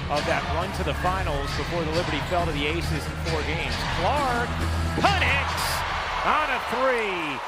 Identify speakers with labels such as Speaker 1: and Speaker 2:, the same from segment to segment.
Speaker 1: of that run to the finals before the Liberty fell to the Aces in 4 games. Clark connects on a 3.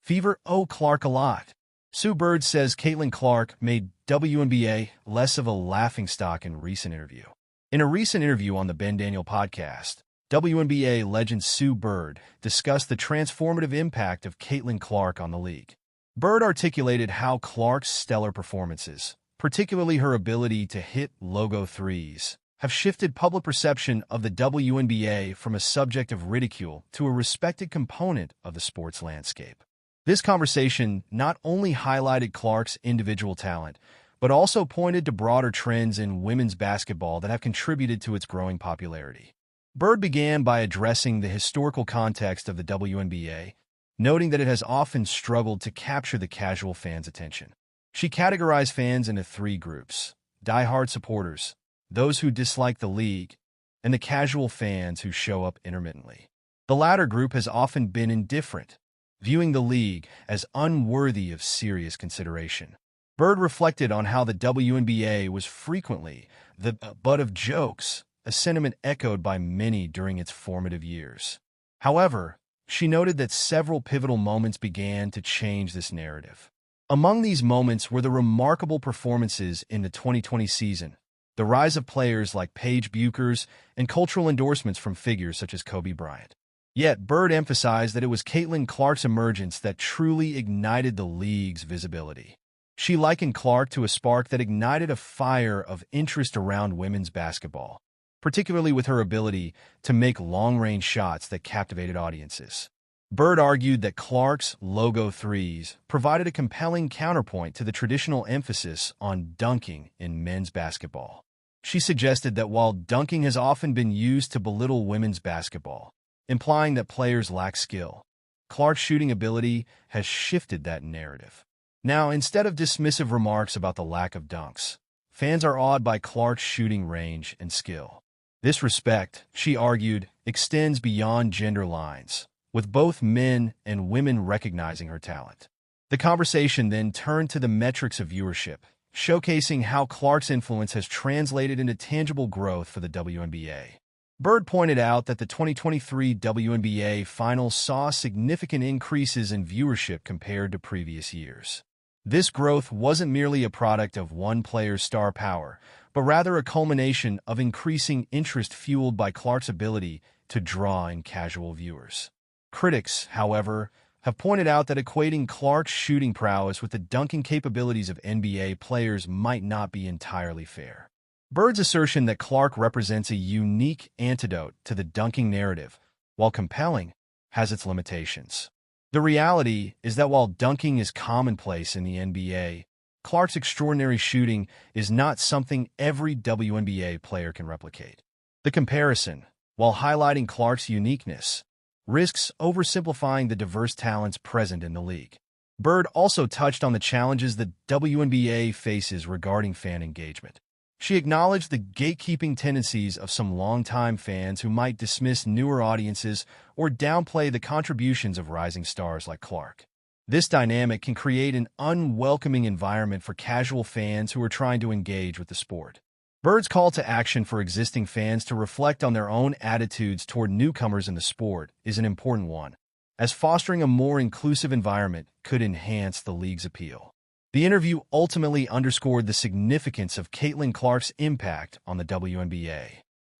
Speaker 2: Fever Clark a lot. Sue Bird says Caitlin Clark made WNBA less of a laughingstock in a recent interview. In a recent interview on the Ben Daniel podcast, WNBA legend Sue Bird discussed the transformative impact of Caitlin Clark on the league. Bird articulated how Clark's stellar performances, particularly her ability to hit logo threes, have shifted public perception of the WNBA from a subject of ridicule to a respected component of the sports landscape. This conversation not only highlighted Clark's individual talent, but also pointed to broader trends in women's basketball that have contributed to its growing popularity. Bird began by addressing the historical context of the WNBA, noting that it has often struggled to capture the casual fans' attention. She categorized fans into 3 groups: die-hard supporters, those who dislike the league, and the casual fans who show up intermittently. The latter group has often been indifferent, viewing the league as unworthy of serious consideration. Bird reflected on how the WNBA was frequently the butt of jokes, a sentiment echoed by many during its formative years. However, she noted that several pivotal moments began to change this narrative. Among these moments were the remarkable performances in the 2020 season, the rise of players like Paige Buchers, and cultural endorsements from figures such as Kobe Bryant. Yet, Bird emphasized that it was Caitlin Clark's emergence that truly ignited the league's visibility. She likened Clark to a spark that ignited a fire of interest around women's basketball, particularly with her ability to make long-range shots that captivated audiences. Bird argued that Clark's logo threes provided a compelling counterpoint to the traditional emphasis on dunking in men's basketball. She suggested that while dunking has often been used to belittle women's basketball, implying that players lack skill, Clark's shooting ability has shifted that narrative. Now, instead of dismissive remarks about the lack of dunks, fans are awed by Clark's shooting range and skill. This respect, she argued, extends beyond gender lines, with both men and women recognizing her talent. The conversation then turned to the metrics of viewership, showcasing how Clark's influence has translated into tangible growth for the WNBA. Bird pointed out that the 2023 WNBA Finals saw significant increases in viewership compared to previous years. This growth wasn't merely a product of one player's star power, but rather a culmination of increasing interest fueled by Clark's ability to draw in casual viewers. Critics, however, have pointed out that equating Clark's shooting prowess with the dunking capabilities of NBA players might not be entirely fair. Bird's assertion that Clark represents a unique antidote to the dunking narrative, while compelling, has its limitations. The reality is that while dunking is commonplace in the NBA, Clark's extraordinary shooting is not something every WNBA player can replicate. The comparison, while highlighting Clark's uniqueness, risks oversimplifying the diverse talents present in the league. Bird also touched on the challenges the WNBA faces regarding fan engagement. She acknowledged the gatekeeping tendencies of some longtime fans who might dismiss newer audiences or downplay the contributions of rising stars like Clark. This dynamic can create an unwelcoming environment for casual fans who are trying to engage with the sport. Bird's call to action for existing fans to reflect on their own attitudes toward newcomers in the sport is an important one, as fostering a more inclusive environment could enhance the league's appeal. The interview ultimately underscored the significance of Caitlin Clark's impact on the WNBA.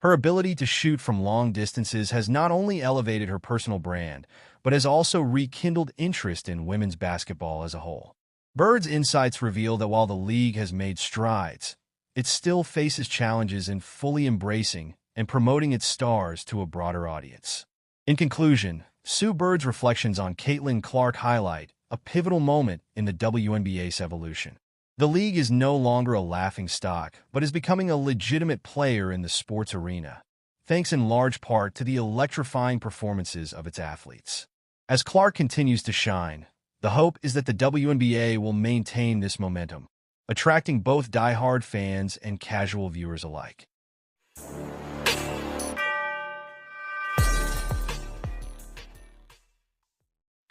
Speaker 2: Her ability to shoot from long distances has not only elevated her personal brand, but has also rekindled interest in women's basketball as a whole. Bird's insights reveal that while the league has made strides, it still faces challenges in fully embracing and promoting its stars to a broader audience. In conclusion, Sue Bird's reflections on Caitlin Clark highlight a pivotal moment in the WNBA's evolution. The league is no longer a laughingstock, but is becoming a legitimate player in the sports arena, thanks in large part to the electrifying performances of its athletes. As Clark continues to shine, the hope is that the WNBA will maintain this momentum, attracting both die-hard fans and casual viewers alike.